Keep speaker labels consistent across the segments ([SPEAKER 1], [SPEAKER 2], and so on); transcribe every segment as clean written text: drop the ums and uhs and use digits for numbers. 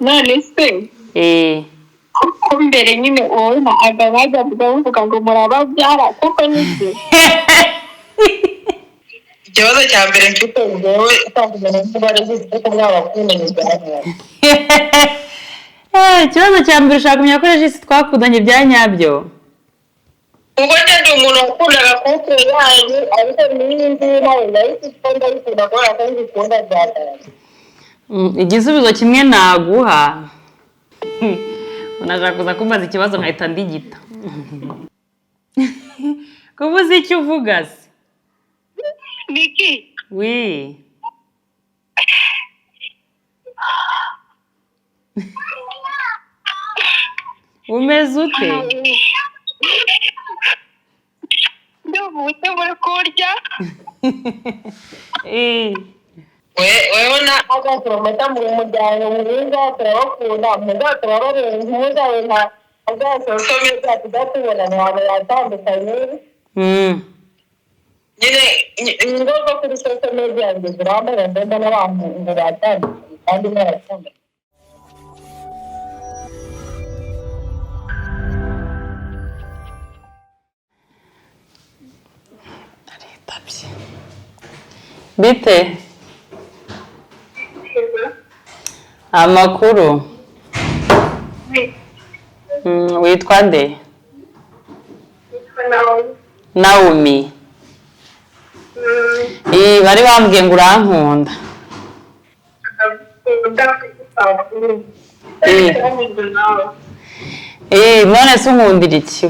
[SPEAKER 1] none se ko mbere nyine wowe na agabaga bavuga ngo murababyara kuko niki ikibazo cya mbere mfite wowe utamenya niba ari ko mwabakundanye cyane
[SPEAKER 2] ikibazo cya mbere ushaka kumenya ko Regis twakundanye bya nyabyo
[SPEAKER 1] ubwo cyane umuntu wakundaga kuko yaje ariko n'indi nawe ndayikunda bikunda ko kandi ikunda byatara
[SPEAKER 2] igisubizo kimwe naguha unashaka kuza kumbaza ikibazo nkahita ndigita kubuza icyo uvuga se
[SPEAKER 1] Niki
[SPEAKER 2] oui umeze ute
[SPEAKER 1] ndumutse muri kurya wewe na agatorometa mu muryango mwiza turabakunda muzato babarenze muzawe nta agatorometa byacu byatubona abantu batandukanye nyine ingogo kuri social media zirambara ndende n'abantu ngo batandukanye kandi barakunda
[SPEAKER 2] bite amakuru witwa nde Naomi bari bambwiye ngo urankunda none se unkundira iki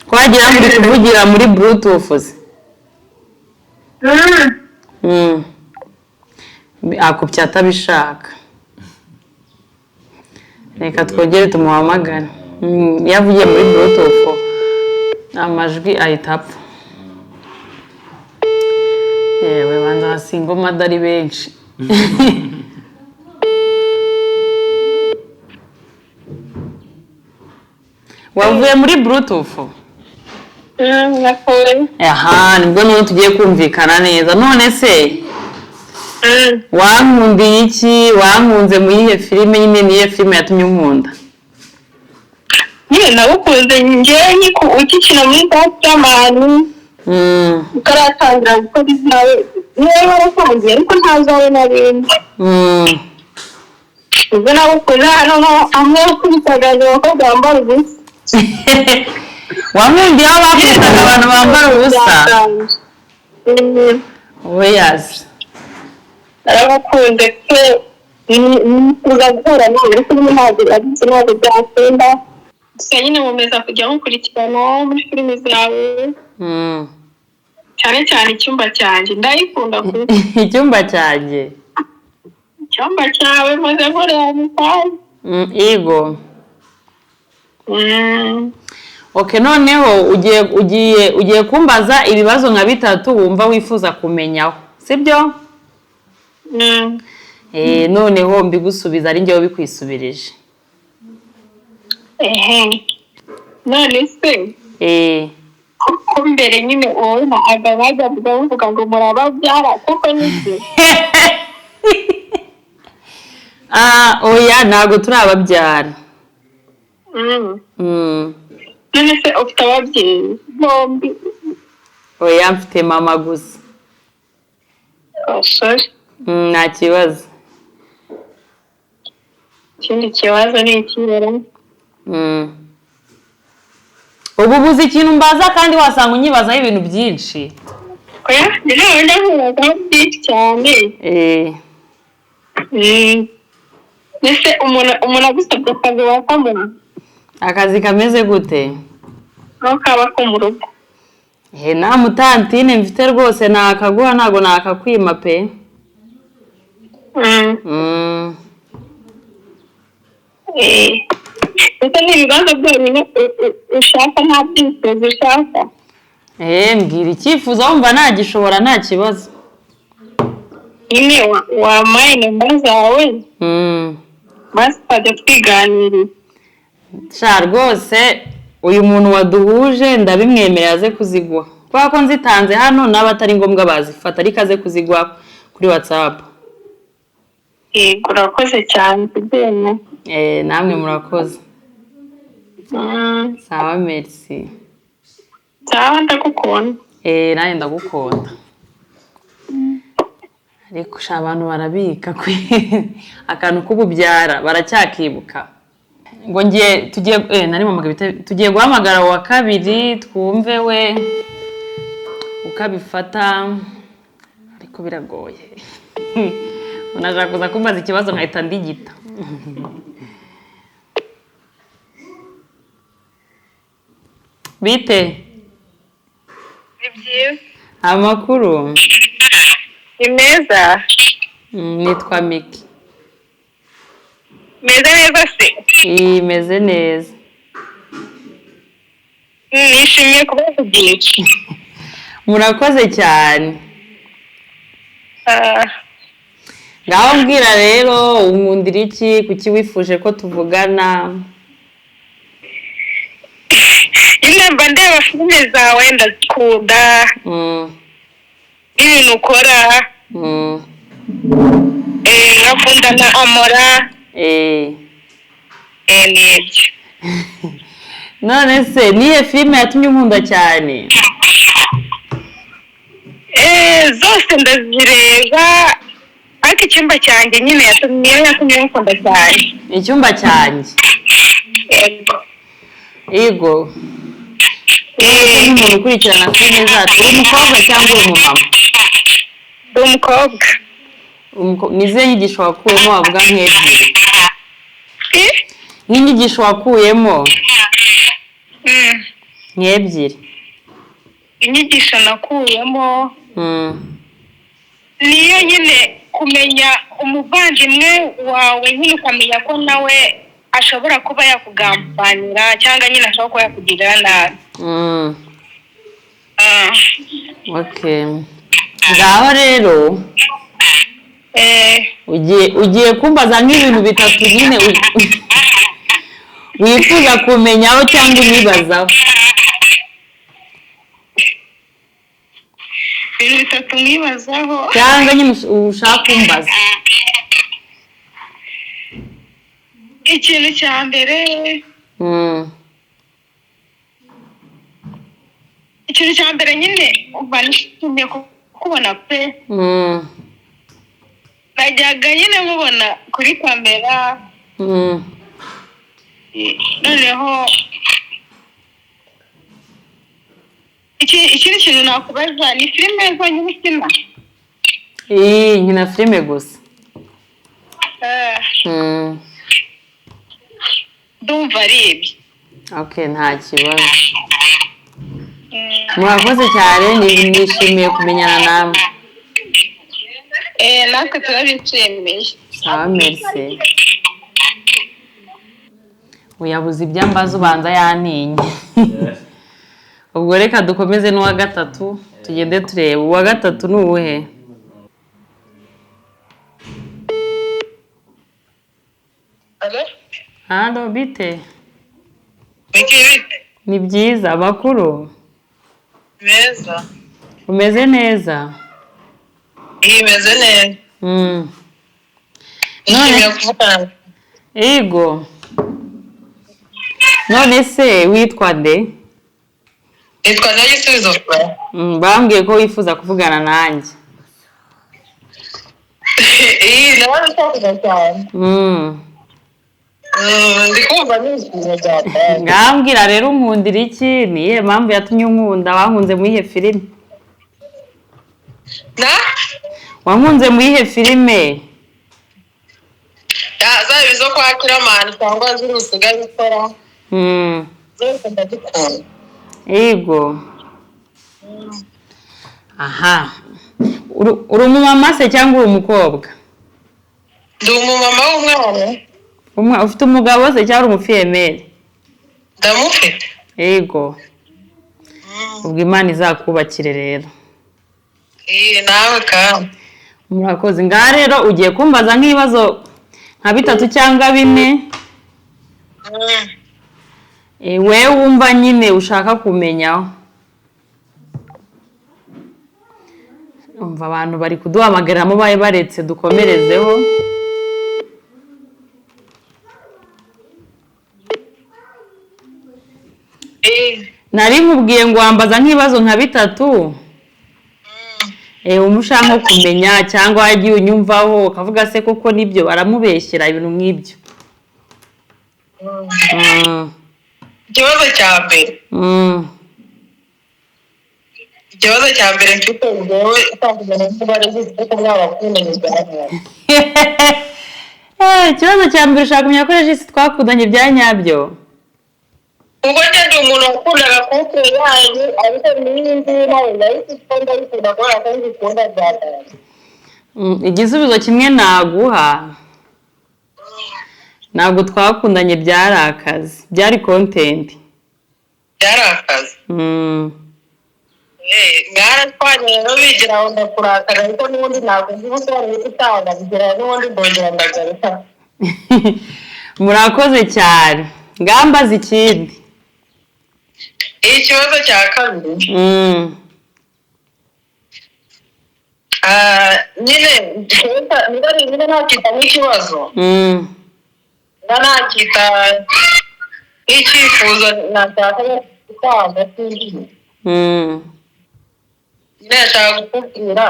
[SPEAKER 2] twagira muri kuvugira muri bluetooth akupya atabishaka reka twongere tumuhamagare yavugiye muri bluetooth amajwi ahita apfa yewe banza hasingoma adari benshi wavuye muri bluetooth nibwo none tugiye kumvikana neza none se wankundiye iki wankunze muri iyo filime nyine niyo filime yatumye unkunda
[SPEAKER 1] nyine nagukunze njyewe niko ukikina muri Batman ukaratangira gukora ibyawe niba waratangiye ariko ntazawe n'abindi ubwo nagukunze hano amwe kubitagaje abakobwa bambara ubusa
[SPEAKER 2] wankundiye aho bakubitaga abantu bambara ubusa we yazi
[SPEAKER 1] arabakunze pe nifuza guhura nawe ariko ntabwo byakunda gusa nyine mumeza kujya mukurikirana muri filime zawe cyane cyane icyumba cyanjye ndayikunda
[SPEAKER 2] icyumba cyanjye
[SPEAKER 1] icyumba cyawe maze nkorera musaza
[SPEAKER 2] yego okay noneho ugiye kumbaza ibibazo nka bitatu wumva wifuza kumenyaho sibyo noneho mbigusubiza ari njyewe bikwisubirije
[SPEAKER 1] none se ko mbere nyine wowe na agabaga bavuga ngo murababyara kuko niki
[SPEAKER 2] oya ntabwo turababyara
[SPEAKER 1] none se ufite ababyeyi bombi
[SPEAKER 2] oya mfite mama gusa
[SPEAKER 1] sorry
[SPEAKER 2] nta kibazo
[SPEAKER 1] ikindi kibazo ni ikibera
[SPEAKER 2] ubu buzi ikintu mbaza kandi wasanga unyibazaho ibintu byinshi
[SPEAKER 1] oya rero ndavuga byinshi cyane ese umuntu agusabye akazi wakamuha
[SPEAKER 2] akazi kameze gute
[SPEAKER 1] aho kaba ko mu rugo
[SPEAKER 2] nta mutantine mfite rwose nakaguha ntago nakakwima pe
[SPEAKER 1] ese ni ibibazo byonyine ushaka nta byifuzo ushaka
[SPEAKER 2] mbwira icyifuzo wumva nagishobora nta kibazo
[SPEAKER 1] nyine wampaye nimero zawe maze tukajya twiganirira.
[SPEAKER 2] sha rwose uyu muntu waduhuje ndabimwemerera aze kuziguha kubera ko nzitanze hano n'abatari ngombwa bazifata ariko aze kuziguha kuri WhatsApp.
[SPEAKER 1] Yego urakoze cyane kubyemera.
[SPEAKER 2] Namwe murakoze. Sawa merci.
[SPEAKER 1] Sawa ndagukunda.
[SPEAKER 2] Nanjye ndagukunda. Ariko sha abantu barabika akantu k'ububyara baracyakibuka. Ngo ngiye tugiye nari mamaga tugiye guhamagara wa kabiri twumve we ukabifata ariko biragoye. Unashaka kuza kumbaza ikibazo nkahita ndigita. Bite?
[SPEAKER 1] Ni byiza.
[SPEAKER 2] Amakuru?
[SPEAKER 1] Ni meza.
[SPEAKER 2] Nitwa Miki.
[SPEAKER 1] Meze neza se?
[SPEAKER 2] Meze neza.
[SPEAKER 1] Nishimiye kubavugisha.
[SPEAKER 2] Murakoze cyane. Ngaho mbwira rero unkundira iki kuki wifuje ko tuvugana?
[SPEAKER 1] Nyine mba ndeba filime zawe ndazikunda. Ibintu ukora. Nkakunda na Amora. Nibyo.
[SPEAKER 2] None se niye filime yatumye unkunda cyane?
[SPEAKER 1] Zose ndazireba ariko icyumba cyanjye nyine yatumye nkunda cyane.
[SPEAKER 2] Icyumba cyanjye? Yego. Umuntu ukurikirana filime zacu uri umukobwa cyangwa uri umumama?
[SPEAKER 1] Ndi umukobwa.
[SPEAKER 2] Nizihe nyigisho wakuyemo wavuga nk'ebyiri? Nk'inyigisho wakuyemo nk'ebyiri?
[SPEAKER 1] Inyigisho nakuyemo niyo nyine kumenya umuvandimwe wawe nyine ukamenya ko nawe ashobora kuba yakugambanira cyangwa nyine ashobora kuba yakugirira nabi.
[SPEAKER 2] Okay. Ngaho rero ugiye kumbaza nk'ibintu bitatu nyine wifuza kumenyaho cyangwa unibazaho.
[SPEAKER 1] Ibintu bitatu mwibazaho
[SPEAKER 2] cyangwa nyine ushaka kumbaza.
[SPEAKER 1] Ikintu cya mbere nyine uba nishimiye kubona pe. Najyaga nyine mubona kuri kamera. Noneho ikindi kintu nakubaza ni filime zonyine ukina?
[SPEAKER 2] Nkina filime gusa.
[SPEAKER 1] Ndumva ari ibi.
[SPEAKER 2] Okay, nta kibazo. Murakoze cyane nishimiye kumenyana namwe.
[SPEAKER 1] Natwe turabishimiye.
[SPEAKER 2] Sawa merci. Uyabuze ibyambaza ubanza yaninye. Ubwo reka dukomeze n'uwa gatatu tugende tureba uwa gatatu ni uwuhe? Halo bite? Ni byiza. Amakuru?
[SPEAKER 1] Meza.
[SPEAKER 2] Umeze neza?
[SPEAKER 1] Meze neza. Nishimiye kuvugana.
[SPEAKER 2] Yego. None se witwa nde?
[SPEAKER 1] Nitwa Nyagisubizo Flora.
[SPEAKER 2] Bambwiye ko wifuza kuvugana nanjye.
[SPEAKER 1] Nawe ushaka cyane. Ndikumva nishimiye cyane.
[SPEAKER 2] Ngambwira rero unkundira iki? Niye mpamvu yatumye unkunda? Wankunze muri ihe filime? Wankunze muri ihe filime?
[SPEAKER 1] Zaba izo kwa Kiramani cyangwa ziri usigaye ukora. Zose ndazikunda.
[SPEAKER 2] Yego. Aha. Uri umumama se cyangwa uri umukobwa?
[SPEAKER 1] Ndi umumama w'umwana.
[SPEAKER 2] Ufite umugabo se cyangwa uri umufiyemeri?
[SPEAKER 1] Ndamufite.
[SPEAKER 2] Yego. Ubwo Imana izakubakire rero.
[SPEAKER 1] Nawe kandi.
[SPEAKER 2] murakoze. Ngaha rero ugiye kumbaza nk'ibibazo nka 3 cyangwa 4. Wewe wumva nyine ushaka kumenyaho. Umva abantu bari kuduhamagaramo baye baretse dukomerezeho. Nari nkubwiye ngo wambaza nk'ibibazo nka 3. Umushaka nko kumenya cyangwa wagiye unyumvaho ukavuga se koko nibyo baramubeshyera ibintu nk'ibyo.
[SPEAKER 3] Ikibazo cya mbere. Ikibazo cya mbere mfite wowe utangirana n'umubare w'ibyo mwabakundanye byanyabyo.
[SPEAKER 2] Ikibazo cya mbere ushaka kumenya ko regisi twakundanye bya nyabyo.
[SPEAKER 3] Ubwo ndi umuntu wakundaga kuko yanyu ariko n'indi nawe nahise ikunda bikunda gukora kandi ikunda byatanye.
[SPEAKER 2] Igisubizo kimwe naguha. Ntabwo twakundanye byari akazi, byari content.
[SPEAKER 3] Byari akazi. Mwaratwanye rero bigira aho ndakurakara ariko n'ubundi ntabwo nzi gusobanura utaha bigira n'ubundi mbongera ndagaruka.
[SPEAKER 2] Murakoze cyane. Ngambaza ikindi.
[SPEAKER 3] Ikibazo cya kabiri. Nyine niba nakita n'ikibazo. Nakita nk'icyifuzo nashaka gutanga sinzi. Nashaka kukubwira.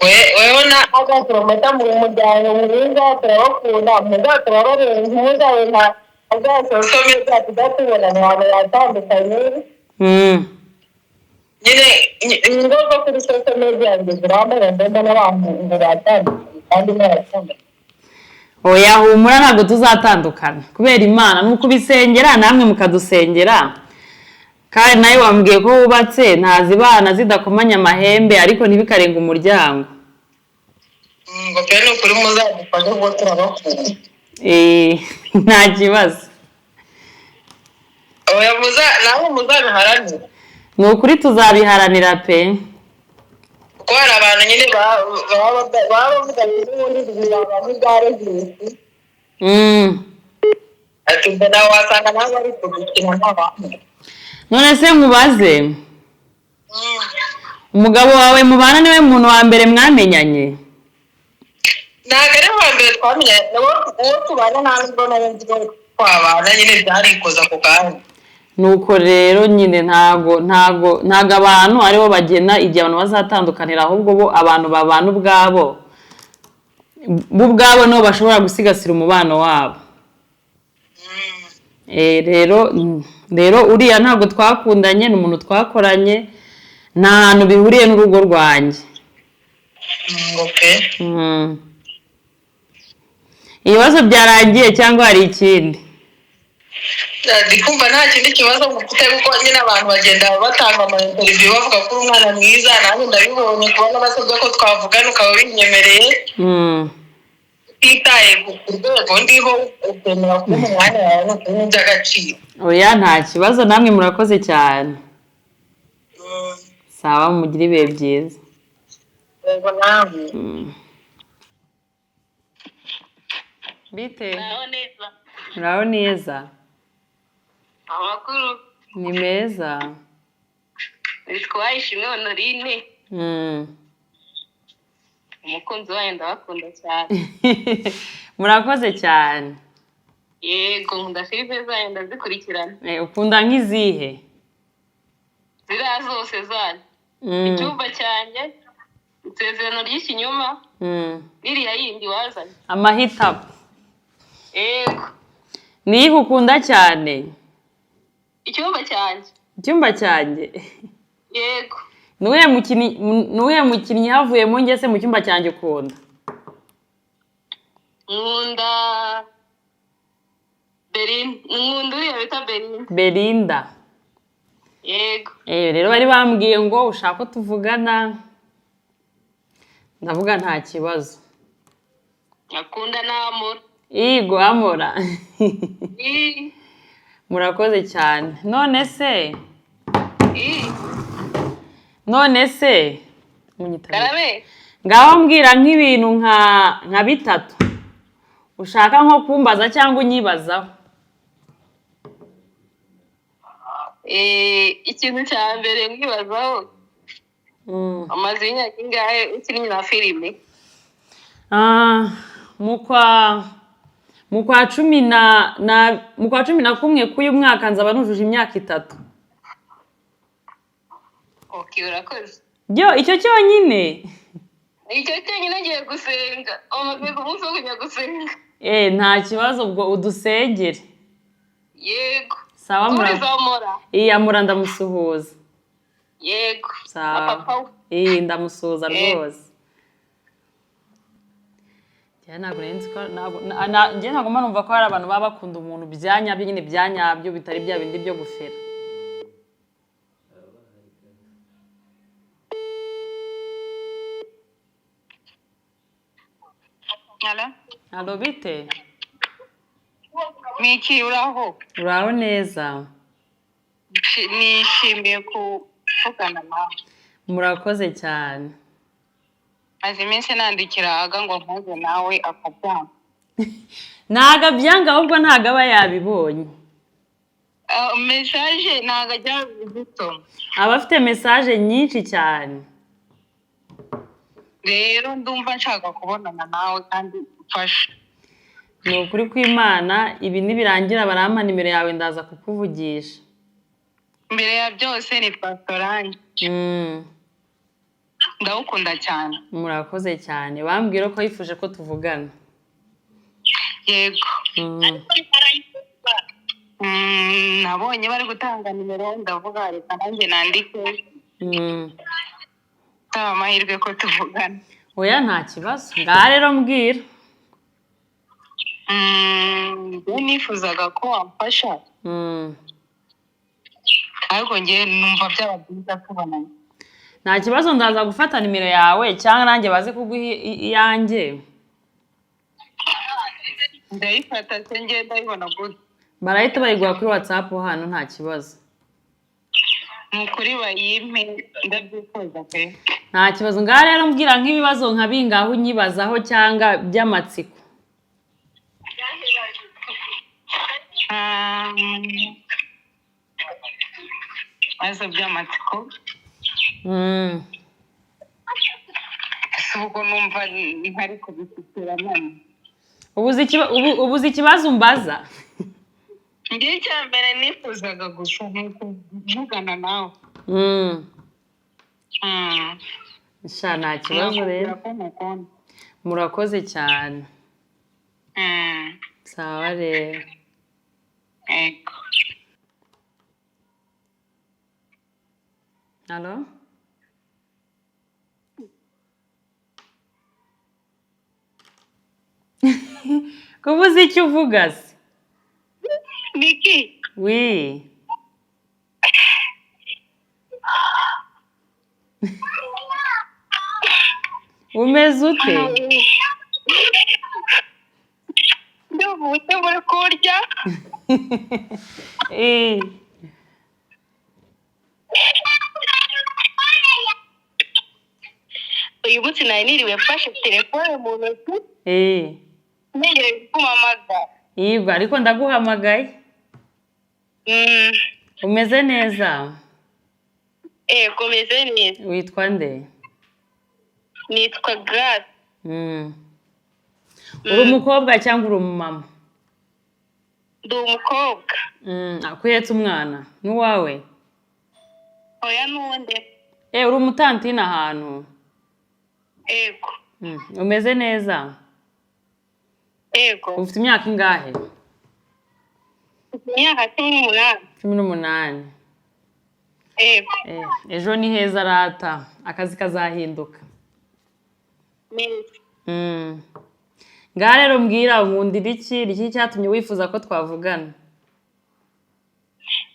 [SPEAKER 3] Wewe na agatorometa mu muryango mwiza turabakunda mwiza turabarenze mwiza wena agatorometa mwiza tudatubona abantu batandukanye. Nyine ingogo kuri social media zirambara ndende n'abantu ngo batandukanye kandi n'abatumva.
[SPEAKER 2] Oya humura ntabwo tuzatandukana kubera Imana nuko bisengera namwe mukadusengera. Kandi nawe wambwiye ko wubatse ntazibana zidakomanya amahembe ariko ntibikarenga umuryango.
[SPEAKER 3] Ngo pe no kuri muzadufasha ngo turabakunda.
[SPEAKER 2] Nta kibazo.
[SPEAKER 3] Oya nawe muzabiharanira.
[SPEAKER 2] Ni ukuri tuzabiharanira pe.
[SPEAKER 3] Kuko hari abantu nyine baba bavuga n'ubundi bibaba n'igare ry'isi. Ati mbona wasanga nawe ari kugukina n'abantu.
[SPEAKER 2] None se nkubaze. Umugabo wawe mubana niwe muntu wa mbere mwamenyanye?
[SPEAKER 3] Ntabwo ari wa mbere twamenyanye, uwo tubana nta nubwo nari nzi ko twabana nyine byarikoza ako kanya.
[SPEAKER 2] Nuko rero nyine ntago abantu aribo bagena igihe abantu bazatandukanira ahubwo bo abantu babana ubwabo nibo bashobora gusigasira umubano wabo. Rero uriya ntabwo twakundanye, ni umuntu twakoranye, nta hantu bihuriye n'urugo rwanjye. Ibibazo byarangiye cyangwa hari ikindi?
[SPEAKER 3] Ndikumva nta kindi kibazo mufite kuko nyine abantu bagenda batanga ama-interview bavuga ko uri umwana mwiza, nanjye ndabibonye kubona basabye ko twavugana ukaba binyemereye. Utitaye ku rwego ndiho ukemera kuba umwanya wawe no kuba iby'agaciro.
[SPEAKER 2] Oya nta kibazo namwe murakoze cyane. Sawa mugire ibihe byiza.
[SPEAKER 3] Yego namwe.
[SPEAKER 2] Bite?
[SPEAKER 1] neza.
[SPEAKER 2] Muraho neza?
[SPEAKER 1] Amakuru
[SPEAKER 2] Ni meza.
[SPEAKER 1] nitwaye ishimwe Honorine. Umukunzi wawe ndabakunda cyane.
[SPEAKER 2] Murakoze cyane.
[SPEAKER 1] Yego nkunda filime zayo ndazikurikirana.
[SPEAKER 2] Ukunda nk'izihe?
[SPEAKER 1] Ziriya zose zanyu. Icyumba cyanjye, isezerano ry'ikinyoma, iriya yindi wazanye.
[SPEAKER 2] Amahitamo.
[SPEAKER 1] Yego.
[SPEAKER 2] Niyihe ukunda cyane?
[SPEAKER 1] Icyumba cyanjye.
[SPEAKER 2] Icyumba cyanjye?
[SPEAKER 1] Yego.
[SPEAKER 2] Nuwe mukinnyi havuyemo njye se mu cyumba cyanjye ukunda?
[SPEAKER 1] Nkunda nkunda uriya bita Belinda.
[SPEAKER 2] Belinda.
[SPEAKER 1] Yego.
[SPEAKER 2] Rero bari bambwiye ngo ushaka ko tuvugana, ndavuga nta kibazo.
[SPEAKER 1] Akunda n'amora.
[SPEAKER 2] Yego amora. Murakoze cyane. None se munyitabire
[SPEAKER 1] Karabe.
[SPEAKER 2] ngaho mbwira nk'ibintu nka bitatu ushaka nko kumbaza cyangwa unyibazaho.
[SPEAKER 1] Ikintu cya mbere mwibazaho amaze imyaka ingahe ukiri na filime?
[SPEAKER 2] Mu kwa cumi na kumwe k'uyu mwaka nzaba nujuje imyaka 3.
[SPEAKER 1] Okay, urakoze.
[SPEAKER 2] Icyo cyonyine
[SPEAKER 1] ngiye gusenga. Amaze umunsi wo kujya gusenga.
[SPEAKER 2] Nta kibazo ubwo udusengere.
[SPEAKER 1] Yego.
[SPEAKER 2] Sawa
[SPEAKER 1] murazamura.
[SPEAKER 2] Amura ndamusuhuza.
[SPEAKER 1] Yego.
[SPEAKER 2] Sawa.
[SPEAKER 1] Papa.
[SPEAKER 2] Ndamusuhuza rwose. Ntabwo numva ko hari abantu baba bakunda umuntu byanyabyo nyine byanyabyo bitari bya bindi byo gufera. Halo bite?
[SPEAKER 1] Miki uraho?
[SPEAKER 2] Uraho neza.
[SPEAKER 1] Nishimiye kuvugana nawe.
[SPEAKER 2] Murakoze cyane.
[SPEAKER 1] Maze iminsi nandikiraga ngo mpuze nawe akabyanga.
[SPEAKER 2] Ntago abyanga ahubwo ntago aba yabibonye.
[SPEAKER 1] Message ntago ajya gusoma.
[SPEAKER 2] Aba afite message nyinshi cyane.
[SPEAKER 1] Rero ndumva nshaka kubonana nawe kandi ufasha.
[SPEAKER 2] Ni ukuri kw'Imana ibi nibirangira barampa nimero yawe ndaza kukuvugisha.
[SPEAKER 1] Mbere ya byose ni Pastorange. Ndawukunda cyane.
[SPEAKER 2] Murakoze cyane. Bambwira ko yifuje ko tuvugana.
[SPEAKER 1] Yego. Nabonye bari gutanga nimero ndavuga reka nanjye nandike. Taba amahirwe ko tuvugana.
[SPEAKER 2] Oya nta kibazo. Ngaha rero mbwira.
[SPEAKER 1] Nifuzaga ko wamfasha. Ariko ngiye numva byaba byiza tubonanye.
[SPEAKER 2] Nta kibazo ndaza gufata nimero yawe cyangwa nanjye baze kuguha iyanjye.
[SPEAKER 1] Ndayifata se ngiye ndayibona gute?
[SPEAKER 2] Barahita bayiguha kuri WhatsApp hano nta kibazo.
[SPEAKER 1] Nukuri bayimpe ndabyifuza pe.
[SPEAKER 2] Nta kibazo. Ngaha rero mbwira nk'ibibazo nka bingaho unyibazaho cyangwa by'amatsiko.
[SPEAKER 1] Azo by'amatsiko. Ubwo numva ntari kubisukira none.
[SPEAKER 2] Ubuze ikibazo umbaza.
[SPEAKER 1] Ngiye cya mbere nifuzaga kuvugana nawe.
[SPEAKER 2] Nta kibazo rero. Murakoze cyane. Sawa rero.
[SPEAKER 1] Ego.
[SPEAKER 2] Halo? Kubuze icyo uvuga se?
[SPEAKER 1] Miki?
[SPEAKER 2] Oui. Umeze ute?
[SPEAKER 1] Ndumva muri kurya. Uyu munsi nari niriwe mfashe telefone mu ntoki. Nigere kumamaga.
[SPEAKER 2] Yego ariko ndaguhamagaye. Umeze neza?
[SPEAKER 1] Komeze neza.
[SPEAKER 2] Witwa nde?
[SPEAKER 1] Nitwa Grace.
[SPEAKER 2] Uri umukobwa cyangwa uri umumama?
[SPEAKER 1] Ndi umukobwa.
[SPEAKER 2] Akuhetse umwana n'uwawe?
[SPEAKER 1] Oya n'uwundi.
[SPEAKER 2] Uri umutantine ahantu?
[SPEAKER 1] Ego.
[SPEAKER 2] Umeze neza?
[SPEAKER 1] Ego.
[SPEAKER 2] Ufite imyaka ingahe?
[SPEAKER 1] Imyaka 18.
[SPEAKER 2] 18.
[SPEAKER 1] Ego.
[SPEAKER 2] Ejo ni heza rata akazi kazahinduka. Ngaha rero mbwira nkundira iki cyatumye wifuza ko twavugana?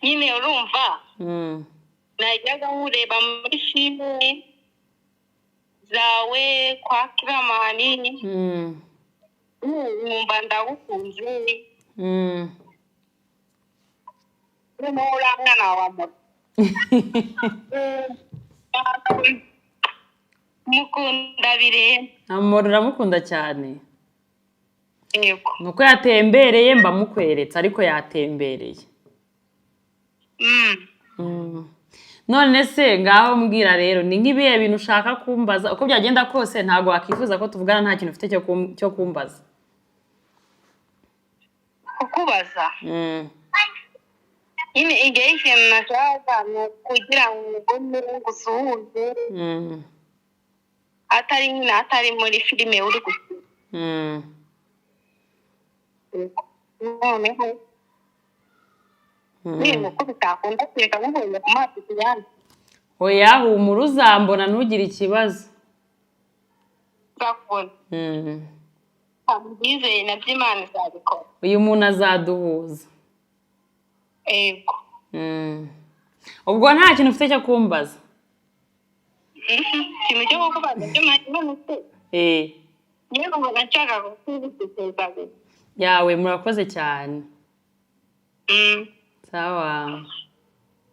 [SPEAKER 1] Nyine urumva? Najyaga nkureba muri filime zawe kwa Kiramani. Numva ndagukunze. N'umwana mwana wa moto. mukunda birenze.
[SPEAKER 2] amoro uramukunda cyane
[SPEAKER 1] Yego.
[SPEAKER 2] nuko yatembereye mba mukweretse ariko yatembereye none se ngaho mbwira rero ni nk'ibihe bintu ushaka kumbaza uko byagenda kose ntabwo wakifuza ko tuvugana nta kintu ufite cyo kumbaza
[SPEAKER 1] kukubaza nyine igihe ikintu nashaka ni kugira ngo ubone gusuhuze atari muri filime uri gusura noneho ibintu uko bitakunda kureka nkubonye ku maso tuyandi
[SPEAKER 2] oya humura uzambona ntugire ikibazo
[SPEAKER 1] uzakubona byizeye nabyo Imana izabikora
[SPEAKER 2] uyu muntu azaduhuza
[SPEAKER 1] yego
[SPEAKER 2] ubwo nta kintu ufite cyo kumbaza
[SPEAKER 1] ikintu cyo kukubaza cyo none se niyo ngo nshaka kukubaza
[SPEAKER 2] yawe murakoze cyane sawa